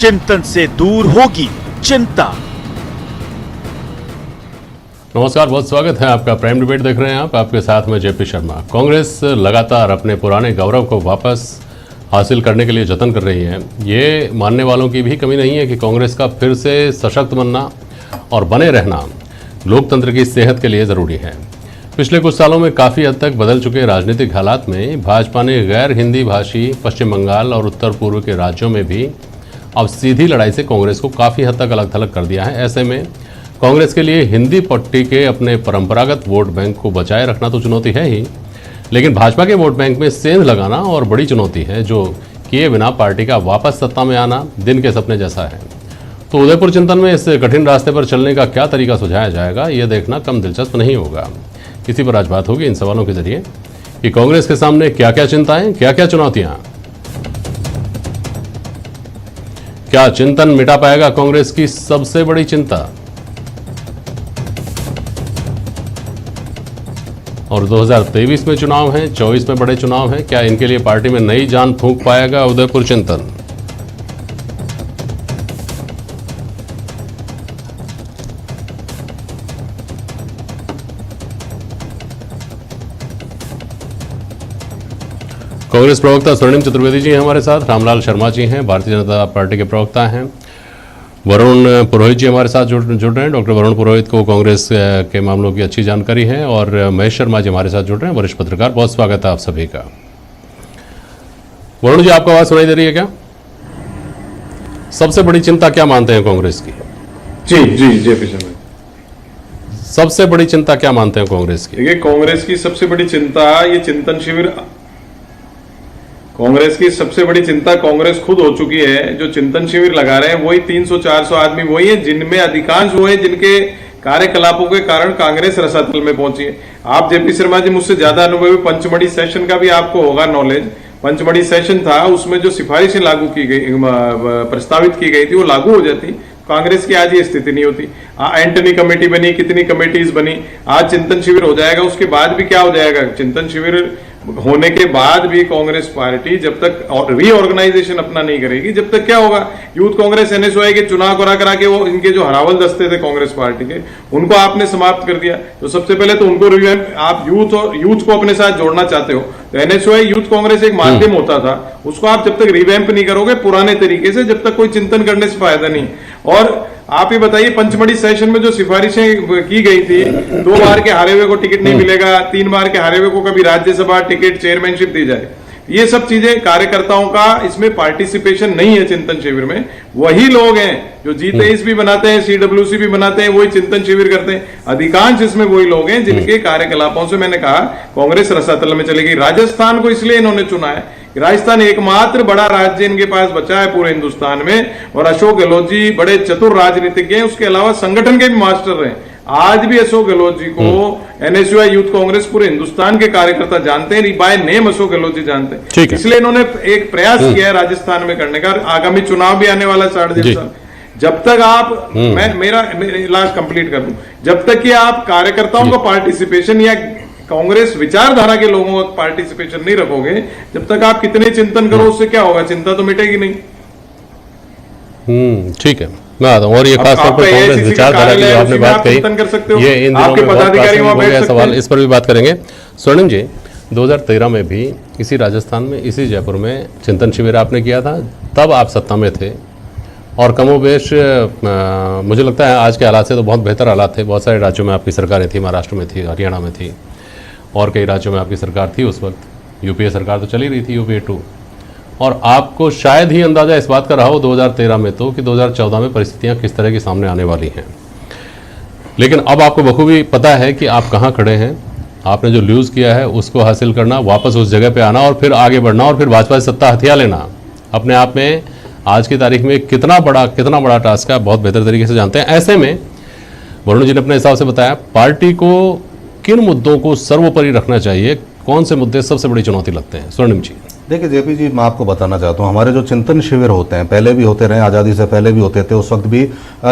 चिंतन से दूर होगी चिंता। नमस्कार, बहुत स्वागत है आपका। प्राइम डिबेट देख रहे हैं आप, आपके साथ में जेपी शर्मा। कांग्रेस लगातार अपने पुराने गौरव को वापस हासिल करने के लिए जतन कर रही है। ये मानने वालों की भी कमी नहीं है कि कांग्रेस का फिर से सशक्त बनना और बने रहना लोकतंत्र की सेहत के लिए ज़रूरी है। पिछले कुछ सालों में काफ़ी हद तक बदल चुके राजनीतिक हालात में भाजपा ने गैर हिंदी भाषी पश्चिम बंगाल और उत्तर पूर्व के राज्यों में भी अब सीधी लड़ाई से कांग्रेस को काफ़ी हद तक अलग थलग कर दिया है। ऐसे में कांग्रेस के लिए हिंदी पट्टी के अपने परंपरागत वोट बैंक को बचाए रखना तो चुनौती है ही, लेकिन भाजपा के वोट बैंक में सेंध लगाना और बड़ी चुनौती है, जो किए बिना पार्टी का वापस सत्ता में आना दिन के सपने जैसा है। तो उदयपुर चिंतन में इस कठिन रास्ते पर चलने का क्या तरीका सुझाया जाएगा, ये देखना कम दिलचस्प नहीं होगा। इसी पर आज बात होगी इन सवालों के जरिए कि कांग्रेस के सामने क्या क्या चिंताएं, क्या क्या चुनौतियां, क्या चिंतन मिटा पाएगा कांग्रेस की सबसे बड़ी चिंता, और 2023 में चुनाव हैं, 24 में बड़े चुनाव हैं, क्या इनके लिए पार्टी में नई जान फूंक पाएगा उदयपुर चिंतन। कांग्रेस प्रवक्ता स्वर्णिम चतुर्वेदी जी हैं हमारे साथ, रामलाल शर्मा जी हैं भारतीय जनता पार्टी के प्रवक्ता हैं, वरुण पुरोहित जी हमारे साथ जुड़ रहे हैं। डॉक्टर वरुण पुरोहित को कांग्रेस के मामलों की अच्छी जानकारी है, और महेश शर्मा जी हमारे साथ जुड़ रहे हैं, वरिष्ठ पत्रकार। बहुत स्वागत है आप सभी का। वरुण जी, आपको आवाज सुनाई दे रही है क्या? सबसे बड़ी चिंता क्या मानते हैं कांग्रेस की? जी जी जेपी शर्मा, सबसे बड़ी चिंता क्या मानते हैं कांग्रेस की? देखिए, कांग्रेस की सबसे बड़ी चिंता ये चिंतन शिविर, कांग्रेस की सबसे बड़ी चिंता कांग्रेस खुद हो चुकी है। जो चिंतन शिविर लगा रहे हैं वही 300-400 आदमी वही है, जिनमें अधिकांश वो है जिनके कार्यकलापों के कारण कांग्रेस रसातल में पहुंची है। आप जेपी शर्मा जी मुझसे ज्यादा अनुभवी, पंचमढ़ी सेशन का भी आपको होगा नॉलेज। पंचमढ़ी सेशन था, उसमें जो सिफारिशें लागू की गई, प्रस्तावित की गई थी, वो लागू हो जाती, कांग्रेस की आज ये स्थिति नहीं होती। एंटनी कमेटी बनी, कितनी कमेटीज बनी, आज चिंतन शिविर हो जाएगा, उसके बाद भी क्या हो जाएगा? चिंतन शिविर होने के बाद भी कांग्रेस पार्टी जब तक रीऑर्गेनाइजेशन अपना नहीं करेगी, जब तक क्या होगा? यूथ कांग्रेस एनएसयूआई के चुनाव करा के वो इनके जो हरावल दस्ते थे कांग्रेस पार्टी के, उनको आपने समाप्त कर दिया। तो सबसे पहले तो उनको रिवैम्प, आप यूथ को अपने साथ जोड़ना चाहते हो तो एनएसयूआई यूथ कांग्रेस एक माध्यम होता था, उसको आप जब तक रिवैम्प नहीं करोगे पुराने तरीके से, जब तक कोई चिंतन करने से फायदा नहीं। और आप ये बताइए, पंचमढ़ी सेशन में जो सिफारिशें की गई थी, 2 बार के हारे हुए को टिकट नहीं मिलेगा, 3 बार के हारे हुए को कभी राज्यसभा टिकट, चेयरमैनशिप दी जाए, ये सब चीजें कार्यकर्ताओं का इसमें पार्टिसिपेशन नहीं है। चिंतन शिविर में वही लोग हैं जो G23 भी बनाते हैं, CWC भी बनाते हैं, वही चिंतन शिविर करते हैं। अधिकांश इसमें वही लोग हैं जिनके कार्यकलापों से मैंने कहा कांग्रेस रसातल में चलेगी। राजस्थान को इसलिए इन्होंने चुना है, राजस्थान एकमात्र बड़ा राज्य इनके पास बचा है पूरे हिंदुस्तान में, और अशोक गहलोत जी बड़े चतुर राजनीतिज्ञ हैं, उसके अलावा संगठन के भी मास्टर हैं। आज भी अशोक गहलोत जी को एनएसयूआई यूथ कांग्रेस पूरे हिंदुस्तान के कार्यकर्ता जानते हैं, बाय नेम अशोक गहलोत जी जानते हैं। इसलिए इन्होंने एक प्रयास किया है राजस्थान में करने का। आगामी चुनाव भी आने वाला 1.5 साल, जब तक आप, मैं मेरा लास्ट कंप्लीट कर दूं, जब तक कि आप कार्यकर्ताओं का पार्टिसिपेशन या कांग्रेस विचारधारा के लोगों का पार्टिसिपेशन नहीं रखोगे, जब तक आप कितने चिंतन करो, उससे क्या होगा? चिंता तो मिटेगी नहीं। ठीक है, मैं आता हूँ। और ये खास तौर पर कांग्रेस विचारधारा की जो आपने बात कही, ये इन दिनों में बहुत प्रासंगिक हो गया सवाल, इस पर भी बात करेंगे। स्वर्णिम जी, 2013 में भी इसी राजस्थान में, इसी जयपुर में चिंतन शिविर आपने किया था, तब आप सत्ता में थे, और कमोबेश मुझे लगता है आज के हालात से तो बहुत बेहतर हालात थे। बहुत सारे राज्यों में आपकी सरकारें थी, महाराष्ट्र में थी, हरियाणा में थी, और कई राज्यों में आपकी सरकार थी उस वक्त। यूपीए सरकार तो चली रही थी, यूपीए 2, और आपको शायद ही अंदाजा इस बात का रहा हो 2013 में तो कि 2014 में परिस्थितियां किस तरह की सामने आने वाली हैं। लेकिन अब आपको बखूबी पता है कि आप कहां खड़े हैं। आपने जो लूज़ किया है उसको हासिल करना, वापस उस जगह पे आना, और फिर आगे बढ़ना, और फिर भाजपा से सत्ता हथिया लेना, अपने आप में आज की तारीख में कितना बड़ा टास्क है, बहुत बेहतर तरीके से जानते हैं। ऐसे में वरुण जी ने अपने हिसाब से बताया, पार्टी को किन मुद्दों को सर्वोपरि रखना चाहिए, कौन से मुद्दे सबसे बड़ी चुनौती लगते हैं? स्वर्णिम जी। देखिए जेपी जी, मैं आपको बताना चाहता हूँ, हमारे जो चिंतन शिविर होते हैं, पहले भी होते रहे, आज़ादी से पहले भी होते थे, उस वक्त भी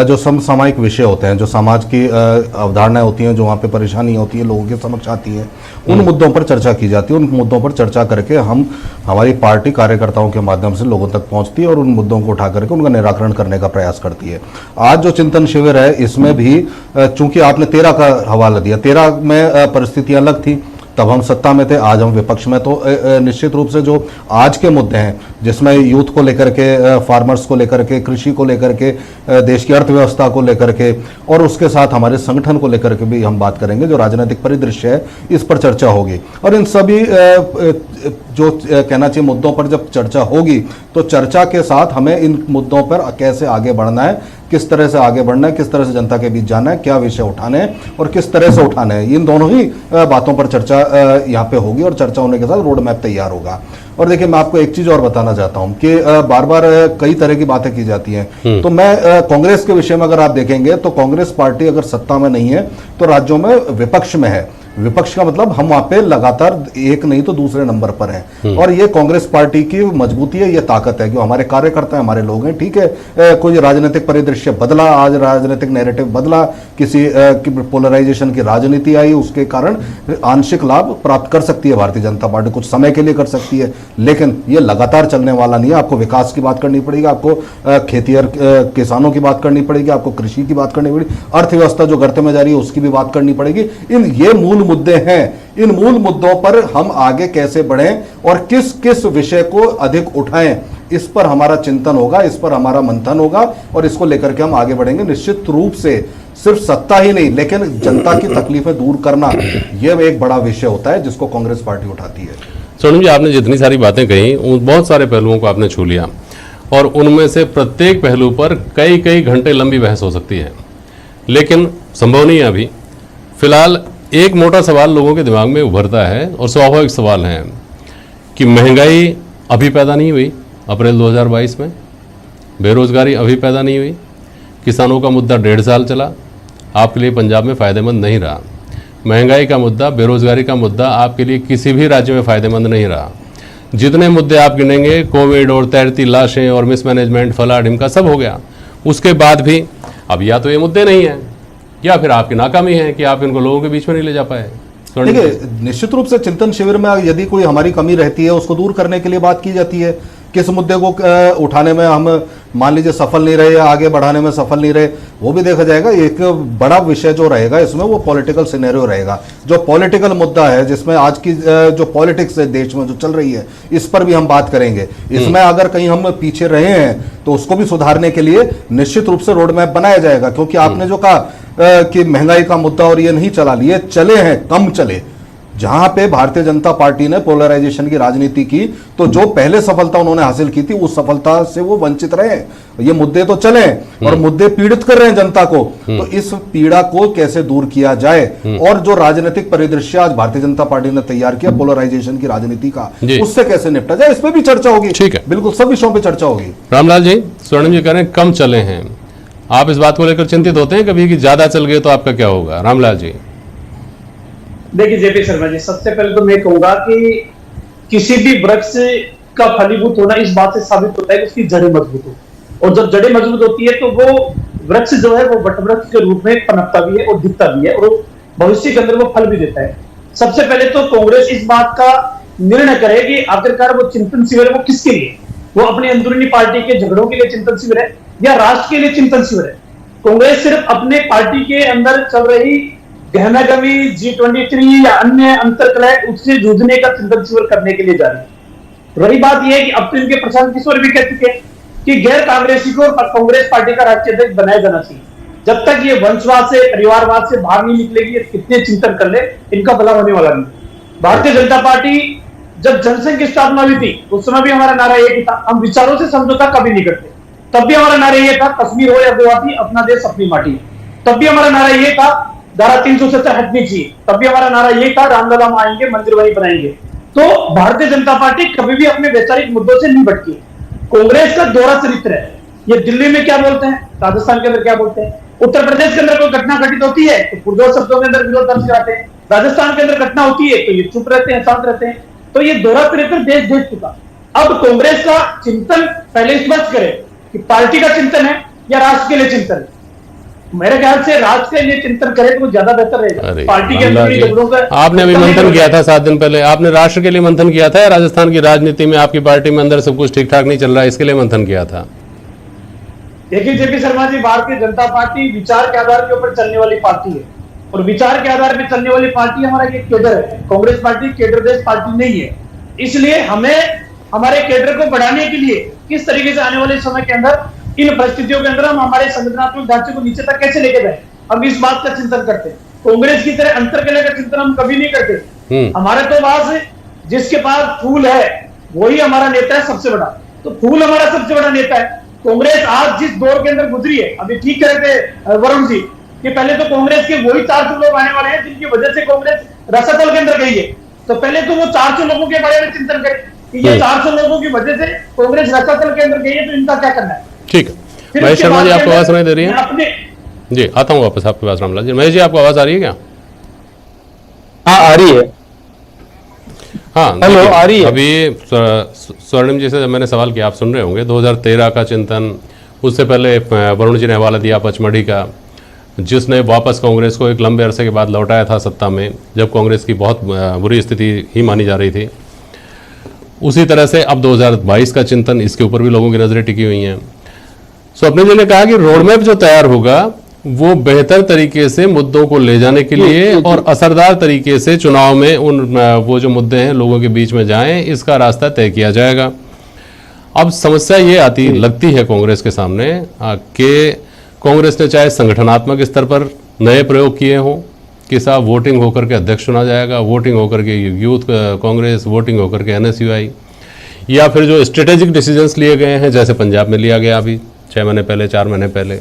जो समसामयिक विषय होते हैं, जो समाज की अवधारणाएं होती हैं, जो वहाँ पे परेशानी होती है, लोगों के समक्ष आती है, उन मुद्दों पर चर्चा की जाती है। उन मुद्दों पर चर्चा करके हमारी पार्टी कार्यकर्ताओं के माध्यम से लोगों तक पहुँचती है और उन मुद्दों को उठा करके उनका निराकरण करने का प्रयास करती है। आज जो चिंतन शिविर है, इसमें भी चूंकि आपने 13 का हवाला दिया, 13 में परिस्थितियाँ अलग थी, तब हम सत्ता में थे, आज हम विपक्ष में। तो निश्चित रूप से जो आज के मुद्दे हैं, जिसमें यूथ को लेकर के, फार्मर्स को लेकर के, कृषि को लेकर के, देश की अर्थव्यवस्था को लेकर के, और उसके साथ हमारे संगठन को लेकर के भी हम बात करेंगे। जो राजनीतिक परिदृश्य है, इस पर चर्चा होगी। और इन सभी जो कहना चाहिए मुद्दों पर जब चर्चा होगी, तो चर्चा के साथ हमें इन मुद्दों पर कैसे आगे बढ़ना है, किस तरह से आगे बढ़ना है, किस तरह से जनता के बीच जाना है, क्या विषय उठाने हैं और किस तरह से उठाने हैं, इन दोनों ही बातों पर चर्चा यहाँ पे होगी। और चर्चा होने के साथ रोड मैप तैयार होगा। और देखिए, मैं आपको एक चीज और बताना चाहता हूँ कि बार बार कई तरह की बातें की जाती हैं। तो मैं कांग्रेस के विषय में अगर आप देखेंगे, तो कांग्रेस पार्टी अगर सत्ता में नहीं है तो राज्यों में विपक्ष में है। विपक्ष का मतलब हम वहां पे लगातार एक नहीं तो दूसरे नंबर पर हैं। और ये कांग्रेस पार्टी की मजबूती है, ये ताकत है कि हमारे कार्यकर्ता हैं, हमारे लोग हैं। ठीक है, कोई राजनीतिक परिदृश्य बदला, आज राजनीतिक नैरेटिव बदला, किसी पोलराइजेशन की राजनीति आई, उसके कारण आंशिक लाभ प्राप्त कर सकती है भारतीय जनता पार्टी, कुछ समय के लिए कर सकती है, लेकिन ये लगातार चलने वाला नहीं है। आपको विकास की बात करनी पड़ेगी, आपको खेती और किसानों की बात करनी पड़ेगी, आपको कृषि की बात करनी पड़ेगी, अर्थव्यवस्था जो गर्त में जा रही है उसकी भी बात करनी पड़ेगी। ये मूल मुद्दे हैं। इन मूल मुद्दों पर हम आगे कैसे बढ़ें और किस किस विषय को अधिक उठाएं, इस पर हमारा चिंतन होगा, इस पर हमारा मंथन होगा और इसको लेकर के हम आगे बढ़ेंगे। निश्चित रूप से सिर्फ सत्ता ही नहीं, लेकिन जनता की तकलीफें दूर करना, यह एक बड़ा विषय होता है जिसको कांग्रेस पार्टी उठाती है। सोनम जी, आपने जितनी सारी बातें कही, उन बहुत सारे पहलुओं को आपने छू लिया और उनमें से प्रत्येक पहलू पर कई कई घंटे लंबी बहस हो सकती है, लेकिन संभव नहीं है अभी। फिलहाल एक मोटा सवाल लोगों के दिमाग में उभरता है और स्वाभाविक सवाल है कि महंगाई अभी पैदा नहीं हुई अप्रैल 2022 में, बेरोजगारी अभी पैदा नहीं हुई, किसानों का मुद्दा 1.5 साल चला, आपके लिए पंजाब में फ़ायदेमंद नहीं रहा। महंगाई का मुद्दा, बेरोजगारी का मुद्दा आपके लिए किसी भी राज्य में फ़ायदेमंद नहीं रहा। जितने मुद्दे आप गिनेंगे, कोविड और तैरती लाशें और मिसमैनेजमेंट, फला ढिमका सब हो गया। उसके बाद भी अब या तो ये मुद्दे नहीं हैं या फिर आपकी नाकामी है कि आप इनको लोगों के बीच में नहीं ले जा पाए। देखिए, निश्चित रूप से चिंतन शिविर में यदि कोई हमारी कमी रहती है, उसको दूर करने के लिए बात की जाती है। किस मुद्दे को उठाने में हम मान लीजिए सफल नहीं रहे या आगे बढ़ाने में सफल नहीं रहे, वो भी देखा जाएगा। एक बड़ा विषय जो रहेगा इसमें, वो पॉलिटिकल सिनेरियो रहेगा, जो पॉलिटिकल मुद्दा है, जिसमें आज की जो पॉलिटिक्स है देश में जो चल रही है, इस पर भी हम बात करेंगे। इसमें अगर कहीं हम पीछे रहे हैं तो उसको भी सुधारने के लिए निश्चित रूप से रोड मैप बनाया जाएगा। क्योंकि आपने जो कहा कि महंगाई का मुद्दा और ये नहीं चला लिए, चले हैं, कम चले। जहां पे भारतीय जनता पार्टी ने पोलराइजेशन की राजनीति की, तो जो पहले सफलता उन्होंने हासिल की थी, उस सफलता से वो वंचित रहे। ये मुद्दे तो चले और मुद्दे पीड़ित कर रहे हैं जनता को, तो इस पीड़ा को कैसे दूर किया जाए। और जो राजनीतिक परिदृश्य आज भारतीय जनता पार्टी ने तैयार किया पोलराइजेशन की राजनीति का, उससे कैसे निपटा जाए, इस पर भी चर्चा होगी। ठीक है, बिल्कुल सब विषयों पर चर्चा होगी। रामलाल जी, स्वर्णिम जी कह रहे हैं कम चले हैं, आप इस बात को लेकर चिंतित होते हैं कभी कि ज्यादा चल गए तो आपका क्या होगा? रामलाल जी। देखिए जेपी शर्मा जी, सबसे पहले तो मैं कहूंगा कि किसी भी वृक्ष का फलीभूत होना इस बात से साबित होता है कि उसकी जड़ें मजबूत हो, और जब जड़ें मजबूत होती है तो वो वृक्ष जो है वो वटवृक्ष के रूप में पनपता भी है और दिखता भी है, और भविष्य के अंदर वो फल भी देता है। सबसे पहले तो कांग्रेस इस बात का निर्णय करे कि आखिरकार वो चिंतन शिविर वो किसके लिए, वो अपनी अंदरूनी पार्टी के झगड़ों के लिए चिंतन शिविर है या राष्ट्र के लिए चिंतन शिविर है। कांग्रेस सिर्फ अपने पार्टी के अंदर चल रही गहमागमी G23 या अन्य अंतरकलह उससे जूझने का चिंतन शिविर करने के लिए जा रही है। रही बात यह है कि अब तो इनके प्रशांत किशोर भी कह चुके हैं कि गैर कांग्रेसी को कांग्रेस पार्टी का राष्ट्रीय अध्यक्ष बनाया जाना चाहिए। जब तक ये वंशवाद से, परिवारवाद से बाहर नहीं निकलेगी, कितने चिंतन कर ले, इनका भला होने वाला नहीं। भारतीय जनता पार्टी जब जनसंघ की स्थापना हुई थी, उस समय भी हमारा नारा एक ही था, हम विचारों से समझौता कभी नहीं करते। तब भी हमारा नारा यह था, कश्मीर हो या गुवाहाटी, अपना देश अपनी माटी। तब भी हमारा नारा यह था, धारा 370 हटनी चाहिए। तब भी हमारा नारा यही था, रामलला हम आएंगे, मंदिर वहीं बनाएंगे। तो भारतीय जनता पार्टी कभी भी अपने वैचारिक मुद्दों से नहीं भटकी। कांग्रेस का दोहरा चरित्र है। ये दिल्ली में क्या बोलते हैं, राजस्थान के अंदर क्या बोलते हैं, उत्तर प्रदेश के अंदर कोई घटना घटित होती है तो पुरजोर शब्दों के अंदर विरोध दर्ज कराते हैं, राजस्थान के अंदर घटना होती है तो ये चुप रहते हैं, शांत रहते हैं। तो ये दोहरा चरित्र देश देख चुका। अब कांग्रेस का चिंतन पहले स्पष्ट करे कि पार्टी का चिंतन है या राष्ट्र के लिए चिंतन है। मेरे ख्याल से राष्ट्र के लिए चिंतन करे तो ज्यादा बेहतर रहेगा। पार्टी के अल्लाह जी, आपने अभी मंथन किया था 7 दिन पहले, आपने राष्ट्र के लिए मंथन किया था या राजस्थान की राजनीति में आपकी पार्टी में अंदर सब कुछ ठीक ठाक नहीं चल रहा है इसके लिए मंथन किया था? देखिए जेपी शर्मा जी, भारतीय जनता पार्टी विचार के आधार के ऊपर चलने वाली पार्टी है और विचार के आधार पर चलने वाली पार्टी हमारा ये केडर है। Congress party cadre based party नहीं है, इसलिए हमें हमारे केडर को बढ़ाने के लिए किस तरीके से आने वाले समय के अंदर इन परिस्थितियों के अंदर हम हमारे संगठनात्मक ढांचे को नीचे तक कैसे लेके जाए, हम इस बात का चिंतन करते हैं। कांग्रेस की तरह अंतरकलह का चिंतन हम कभी नहीं करते। हमारे तो पास जिसके पास फूल है वही हमारा नेता है सबसे बड़ा, तो फूल हमारा सबसे बड़ा नेता है। कांग्रेस आज जिस दौर के अंदर गुजरी है, अभी ठीक कह रहे थे वरुण जी कि पहले तो कांग्रेस के वही 400 लोग आने वाले हैं जिनकी वजह से कांग्रेस रसातल के अंदर गई है। तो पहले तो वो 400 लोगों के बारे में चिंतन करें कि ये 400 लोगों की वजह से कांग्रेस रसातल के अंदर गई है, तो इनका क्या करना है। ठीक है, महेश शर्मा जी आपको आवाज सुनाई दे रही है? जी आता हूँ वापस आपके पास रामलाल जी। महेश जी आपको आवाज आ रही है क्या? हाँ आ रही है। हाँ हेलो, आ रही है। अभी स्वर्णिम जी से जब मैंने सवाल किया, आप सुन रहे होंगे 2013 का चिंतन, उससे पहले वरुण जी ने हवाला दिया पचमढ़ी का, जिसने वापस कांग्रेस को एक लंबे अरसे के बाद लौटाया था सत्ता में, जब कांग्रेस की बहुत बुरी स्थिति ही मानी जा रही थी। उसी तरह से अब 2022 का चिंतन, इसके ऊपर भी लोगों की नजरें टिकी हुई हैं। स्वप्निल जी ने कहा कि रोडमैप जो तैयार होगा वो बेहतर तरीके से मुद्दों को ले जाने के लिए और असरदार तरीके से चुनाव में उन वो जो मुद्दे हैं लोगों के बीच में जाएं, इसका रास्ता तय किया जाएगा। अब समस्या ये लगती है कांग्रेस के सामने कि कांग्रेस ने चाहे संगठनात्मक स्तर पर नए प्रयोग किए हों कि साहब वोटिंग होकर के अध्यक्ष चुना जाएगा, वोटिंग होकर के यूथ कांग्रेस, वोटिंग होकर के एनएसयूआई, या फिर जो स्ट्रेटेजिक डिसीजंस लिए गए हैं जैसे पंजाब में लिया गया अभी 6 महीने पहले, 4 महीने पहले,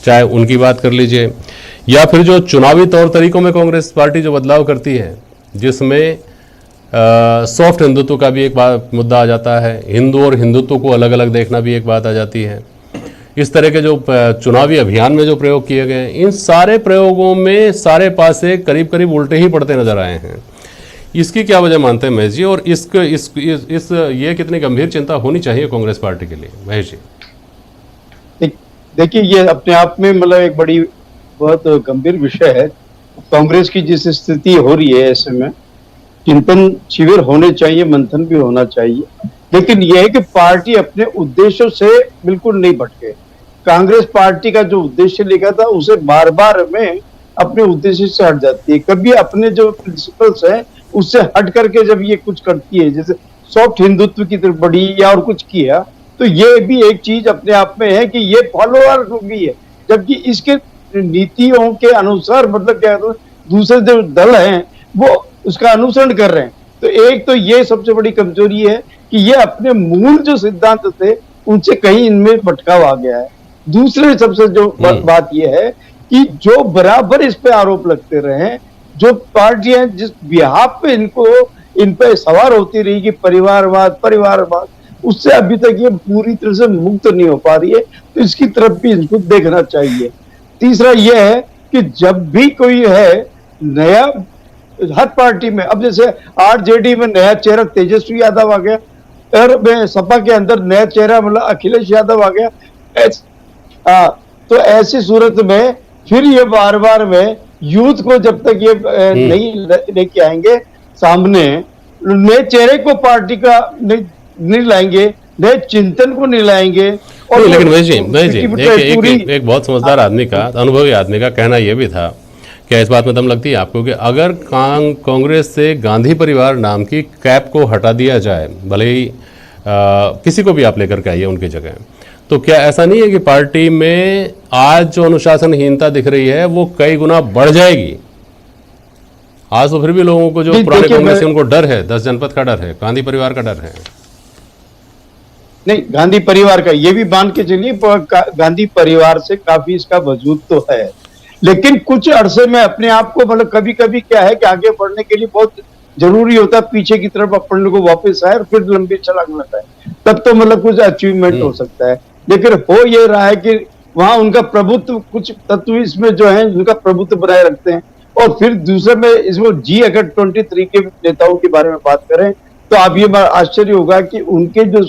चाहे उनकी बात कर लीजिए, या फिर जो चुनावी तौर तरीकों में कांग्रेस पार्टी जो बदलाव करती है जिसमें सॉफ्ट हिंदुत्व का भी एक मुद्दा आ जाता है, हिंदू और हिंदुत्व को अलग अलग देखना भी एक बात आ जाती है। इस तरह के जो चुनावी अभियान में जो प्रयोग किए गए, इन सारे प्रयोगों में सारे पासे करीब करीब उल्टे ही पड़ते नजर आए हैं। इसकी क्या वजह मानते हैं महेश जी, और ये कितनी गंभीर चिंता होनी चाहिए कांग्रेस पार्टी के लिए? महेश जी देखिए, ये अपने आप में मतलब एक बड़ी बहुत गंभीर विषय है। कांग्रेस की जिस स्थिति हो रही है ऐसे में चिंतन शिविर होने चाहिए, मंथन भी होना चाहिए, लेकिन यह है कि पार्टी अपने उद्देश्यों से बिल्कुल नहीं भटके। कांग्रेस पार्टी का जो उद्देश्य लिखा था उसे बार बार में अपने उद्देश्य से हट जाती है। कभी अपने जो प्रिंसिपल्स है उससे हट करके जब ये कुछ करती है, जैसे सॉफ्ट हिंदुत्व की तरफ बढ़ी या और कुछ किया, तो ये भी एक चीज अपने आप में है कि ये फॉलोअर हो गई है, जबकि इसके नीतियों के अनुसार मतलब क्या है, दूसरे जो दल हैं वो उसका अनुसरण कर रहे हैं। तो एक तो ये सबसे बड़ी कमजोरी है कि ये अपने मूल जो सिद्धांत थे उनसे कहीं इनमें भटकाव आ गया है। दूसरे सबसे जो बात ये है कि जो बराबर इस पे आरोप लगते रहे, जो पार्टियां जिस बिहाफ पे इन पे सवार होती रही कि परिवारवाद, उससे अभी तक ये पूरी तरह से मुक्त नहीं हो पा रही है, तो इसकी तरफ भी इनको देखना चाहिए। तीसरा यह है कि जब भी कोई है नया, हर पार्टी में, अब जैसे आरजेडी में नया चेहरा तेजस्वी यादव आ गया, और सपा के अंदर नया चेहरा मतलब अखिलेश यादव आ गया, तो ऐसी सूरत में फिर ये बार बार में यूथ को जब तक ये नहीं लेके आएंगे सामने, नए चेहरे को पार्टी का नहीं लाएंगे, नए चिंतन को नहीं लाएंगे। और लेकिन एक बहुत समझदार आदमी का, अनुभवी आदमी का कहना यह भी था, क्या इस बात में दम लगती है आपको कि अगर कांग्रेस से गांधी परिवार नाम की कैप को हटा दिया जाए, भले ही किसी को भी आप लेकर के आइए उनकी जगह, तो क्या ऐसा नहीं है कि पार्टी में आज जो अनुशासनहीनता दिख रही है वो कई गुना बढ़ जाएगी? आज तो फिर भी लोगों को जो पुराने कांग्रेस उनको डर है, 10 जनपद का डर है, गांधी परिवार का डर है। नहीं, गांधी परिवार का ये भी मान के चलिए, गांधी परिवार से काफी इसका वजूद तो है, लेकिन कुछ अरसे में अपने आप को मतलब कभी कभी क्या है कि आगे बढ़ने के लिए बहुत जरूरी होता है पीछे की तरफ अपन को वापस आए और फिर लंबी छलांग लगाए, तब तो मतलब कुछ अचीवमेंट हो सकता है। लेकिन हो ये रहा है कि वहां उनका प्रभुत्व, कुछ तत्व इसमें जो है उनका प्रभुत्व बनाए रखते हैं। और फिर दूसरे में इसमें अगर 23 के नेताओं के बारे में बात करें तो आप ये आश्चर्य होगा कि उनके जो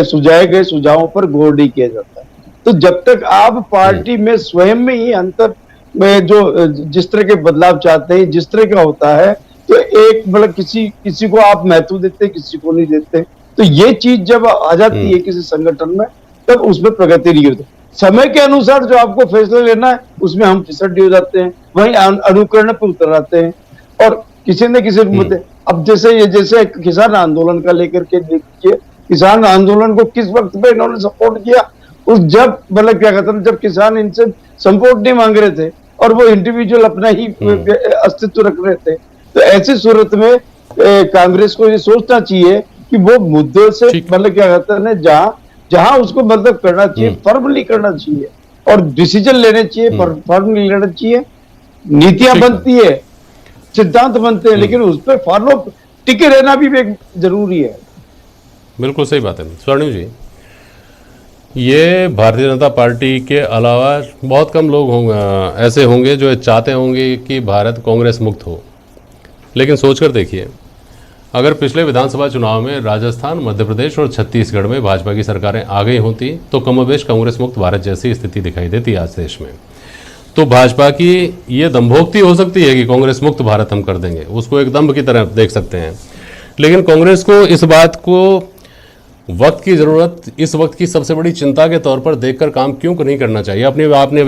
सुझाए गए सुझावों पर गौर नहीं किया जाता। तो जब तक आप पार्टी में स्वयं में ही अंतर में जो जिस तरह के बदलाव चाहते हैं, जिस तरह का होता है, तो एक मतलब किसी को आप महत्व देते, किसी को नहीं देते। तो ये चीज जब आ जाती है किसी संगठन में, तब उसमें प्रगति नहीं होती। समय के अनुसार जो आपको फैसला लेना है उसमें हम फिसड्डी हो जाते हैं, वहीं अनुकरण पे उतर आते हैं और किसी न किसी मुद्दे। अब जैसे किसान आंदोलन का लेकर के देखिए, किसान आंदोलन को किस वक्त पे इन्होंने सपोर्ट किया, उस जब मतलब क्या कहते हैं, जब किसान इनसे सपोर्ट नहीं मांग रहे थे और वो इंडिविजुअल अपना ही अस्तित्व रख रहे थे। तो ऐसी सूरत में कांग्रेस को ये सोचना चाहिए कि वो मुद्दों से मतलब क्या कहते हैं जहां उसको मतलब करना चाहिए, फर्मली करना चाहिए और डिसीजन लेने चाहिए, फर्मली लेना चाहिए। नीतियां बनती है, सिद्धांत बनते हैं, लेकिन उस पर फॉलो टिके रहना भी एक जरूरी है। बिल्कुल सही बात है स्वर्णिम जी। ये भारतीय जनता पार्टी के अलावा बहुत कम लोग होंगे ऐसे होंगे जो चाहते होंगे कि भारत कांग्रेस मुक्त हो। लेकिन सोचकर देखिए, अगर पिछले विधानसभा चुनाव में राजस्थान, मध्य प्रदेश और छत्तीसगढ़ में भाजपा की सरकारें आ गई होती तो कमोबेश कांग्रेस मुक्त भारत जैसी स्थिति दिखाई देती आज देश में। तो भाजपा की ये दंभोक्ति हो सकती है कि कांग्रेस मुक्त भारत हम कर देंगे, उसको एक दंभ की तरह देख सकते हैं। लेकिन कांग्रेस को इस बात को वक्त की ज़रूरत, इस वक्त की सबसे बड़ी चिंता के तौर पर देखकर काम क्यों नहीं करना चाहिए। आपने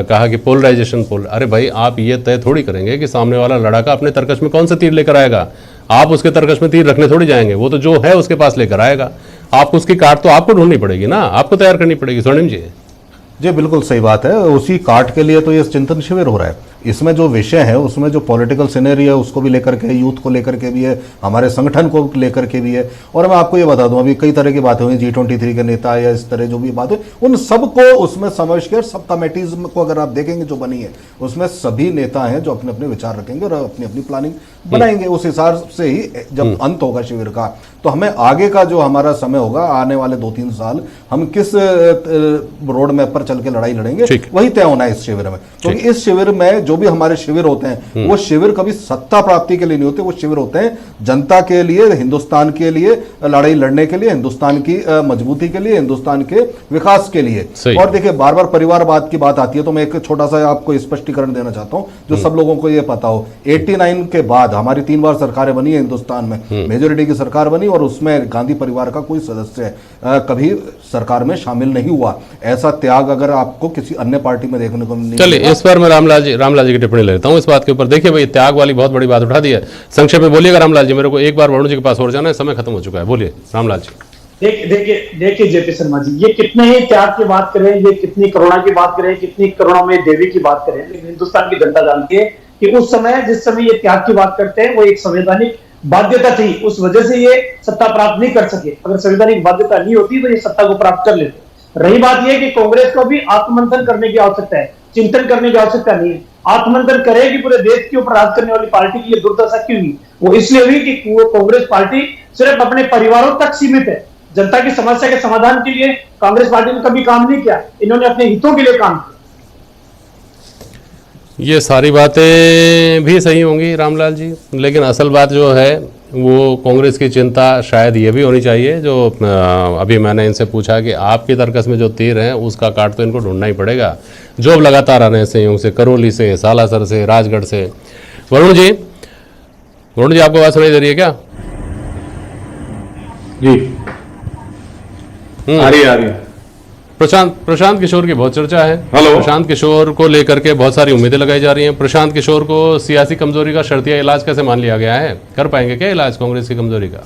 कहा कि पोलराइजेशन अरे भाई, आप ये तय थोड़ी करेंगे कि सामने वाला लड़ाका अपने तरकश में कौन सा तीर लेकर आएगा। आप उसके तरकश में तीर रखने थोड़ी जाएंगे, वो तो जो है उसके पास लेकर आएगा। आपको उसकी काट तो आपको ढूंढनी पड़ेगी ना, आपको तैयार करनी पड़ेगी। स्वर्णिम जी बिल्कुल सही बात है। उसी काट के लिए तो ये चिंतन शिविर हो रहा है। इसमें जो विषय है उसमें जो पॉलिटिकल सिनेरियो है उसको भी लेकर के, यूथ को लेकर के भी है, हमारे संगठन को लेकर के भी है। और मैं आपको ये बता दूं, अभी कई तरह की बातें हुई, G23 के नेता या इस तरह जो भी बात हुई, उन सबको उसमें समावेश किया। सब कमेटीज को अगर आप देखेंगे जो बनी है, उसमें सभी नेता हैं जो अपने अपने विचार रखेंगे और अपनी अपनी प्लानिंग बनाएंगे। उस हिसाब से ही जब अंत होगा शिविर का, तो हमें आगे का जो हमारा समय होगा, आने वाले 2-3 साल, हम किस रोड मैप पर चल के लड़ाई लड़ेंगे, वही तय होना है इस शिविर में। क्योंकि इस शिविर में जो भी हमारे शिविर होते हैं, वो शिविर कभी सत्ता प्राप्ति के लिए नहीं होते, वो शिविर होते हैं जनता के लिए, हिंदुस्तान के लिए लड़ाई लड़ने के लिए, हिंदुस्तान की मजबूती के लिए, हिंदुस्तान के विकास के लिए। और देखिए, बार बार परिवारवाद की बात आती है, तो मैं एक छोटा सा आपको स्पष्टीकरण देना चाहता हूं जो सब लोगों को ये पता हो। 89 के बाद हमारी 3 बार सरकारें बनी है हिंदुस्तान में, मेजोरिटी की सरकार बनी, और उसमें गांधी परिवार का कोई सदस्य कभी सरकार में शामिल नहीं हुआ। ऐसा त्याग अगर आपको किसी अन्य पार्टी में देखने को नहीं। चलिए, इस पर मैं रामलाल जी की टिप्पणी लेता हूं इस बात के ऊपर। देखिए भाई, त्याग वाली बहुत बड़ी बात उठा दी है। संक्षेप में बोलिएगा रामलाल जी, मेरे को एक बार वरुण जी के पास और जाना है, समय खत्म हो चुका है। बोलिए रामलाल जी। देखिए जेपी शर्मा जी, ये कितने ही त्याग की बात करें, ये कितनी करुणा की बात करें, कितनी करुणा में देवी की बात करें, लेकिन हिंदुस्तान की जनता जानती है कि उस समय, जिस समय ये त्याग की बात करते हैं, वो एक संवैधानिक बाध्यता थी, उस वजह से ये सत्ता प्राप्त नहीं कर सके। अगर संवैधानिक बाध्यता नहीं होती तो ये सत्ता को प्राप्त कर लेते। रही बात यह कि कांग्रेस को भी आत्ममंथन करने की आवश्यकता है, चिंतन करने की आवश्यकता नहीं है। आत्ममंथन करेगी पूरे देश के ऊपर राज करने वाली पार्टी की ये दुर्दशा क्यों हुई? वो इसलिए हुई कि कांग्रेस पार्टी सिर्फ अपने परिवारों तक सीमित है। जनता की समस्या के समाधान के लिए कांग्रेस पार्टी ने कभी काम नहीं किया, इन्होंने अपने हितों के लिए काम किया। ये सारी बातें भी सही होंगी रामलाल जी, लेकिन असल बात जो है वो कांग्रेस की चिंता शायद ये भी होनी चाहिए, जो अभी मैंने इनसे पूछा कि आपकी तर्कस में जो तीर हैं उसका काट तो इनको ढूंढना ही पड़ेगा, जो अब लगातार आ रहे हैं संयोग से, करौली से, सालासर से, राजगढ़ से। वरुण जी आपको बात सुनाई दे रही है क्या? जी आ रही है। प्रशांत किशोर की बहुत चर्चा है। हेलो। प्रशांत किशोर को लेकर के बहुत सारी उम्मीदें लगाई जा रही हैं। प्रशांत किशोर को सियासी कमजोरी का शर्तिया इलाज कैसे मान लिया गया है? कर पाएंगे क्या इलाज कांग्रेस की कमजोरी का?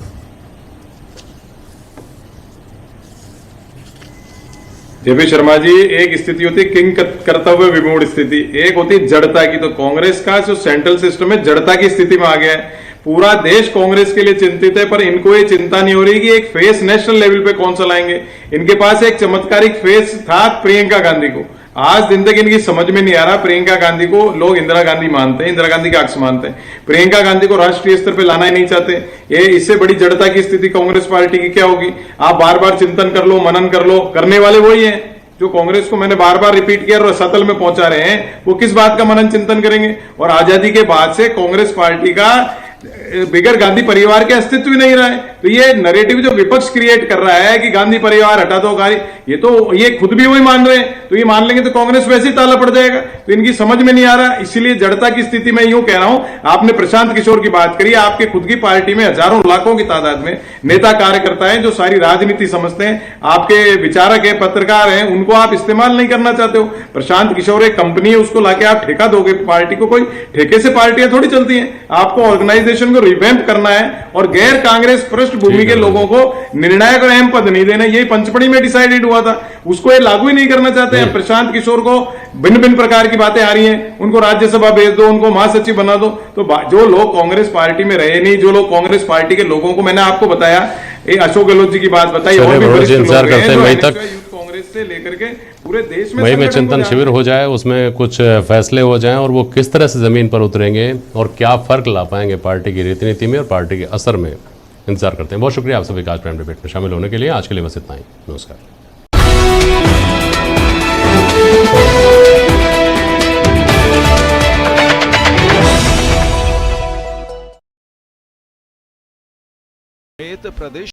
जेपी शर्मा जी, एक स्थिति होती है किंग कर्तव्य विमूढ़ स्थिति, एक होती है जड़ता की। तो कांग्रेस का जो सेंट्रल सिस्टम है जड़ता की स्थिति में आ गया है। पूरा देश कांग्रेस के लिए चिंतित है, पर इनको ये चिंता नहीं हो रही कि एक फेस नेशनल लेवल पे कौन सा लाएंगे। इनके पास एक चमत्कारिक फेस था प्रियंका गांधी को, आज दिन तक इनकी समझ में नहीं आ रहा। प्रियंका गांधी को लोग इंदिरा गांधी मानते हैं, इंदिरा गांधी का अक्स मानते हैं, प्रियंका गांधी को राष्ट्रीय स्तर पे लाना ही नहीं चाहते। ये इससे बड़ी जड़ता की स्थिति कांग्रेस पार्टी की क्या होगी? आप बार बार चिंतन कर लो, मनन कर लो, करने वाले वही है जो कांग्रेस को मैंने बार बार रिपीट किया और सतल में पहुंचा रहे हैं। वो किस बात का मनन चिंतन करेंगे? और आजादी के बाद से कांग्रेस पार्टी का बिगर गांधी परिवार के अस्तित्व ही नहीं रहा है। तो ये नैरेटिव जो विपक्ष क्रिएट कर रहा है कि गांधी परिवार हटा दो, ये खुद भी वही मान रहे हैं, तो ये मान लेंगे तो कांग्रेस वैसे ही ताला पड़ जाएगा। तो इनकी समझ में नहीं आ रहा, इसीलिए जड़ता की स्थिति में यूं कह रहा हूं। आपने प्रशांत किशोर की बात करी, आपके खुद की पार्टी में हजारों लाखों की तादाद में नेता कार्यकर्ता हैं जो सारी राजनीति समझते हैं, आपके विचारक है, पत्रकार हैं, उनको आप इस्तेमाल नहीं करना चाहते हो। प्रशांत किशोर एक कंपनी है, उसको लाके आप ठेका दोगे पार्टी को? कोई ठेके से पार्टियां थोड़ी चलती हैं। आपको ऑर्गेनाइजेशन को रिवैम्प करना है और गैर कांग्रेस पृष्ठभूमि के लोगों को निर्णायक और अहम पद नहीं देना। यही पंचपड़ी में डिसाइडेड हुआ था, उसको ये लागू ही नहीं करना चाहते हैं। प्रशांत किशोर को भिन्न भिन्न प्रकार की बातें आ रही हैं, उनको राज्यसभा भेज दो, उनको महासचिव बना दो। तो जो लोग कांग्रेस पार्टी में रहे नहीं, जो लोग कांग्रेस पार्टी के लोगों को, मैंने आपको बताया, अशोक गहलोत जी की बात बताई, और भी वरिष्ठ लोग हैं जो कांग्रेस से लेकर के पूरे देश में मई में चिंतन शिविर हो जाए, उसमें कुछ फैसले हो जाएं और वो किस तरह से जमीन पर उतरेंगे और क्या फर्क ला पाएंगे पार्टी की रीति नीति में और पार्टी के असर में, इंतजार करते हैं। बहुत शुक्रिया आप सभी का आज प्राइम डिबेट में शामिल होने के लिए। आज के लिए बस इतना ही, नमस्कार। प्रदेश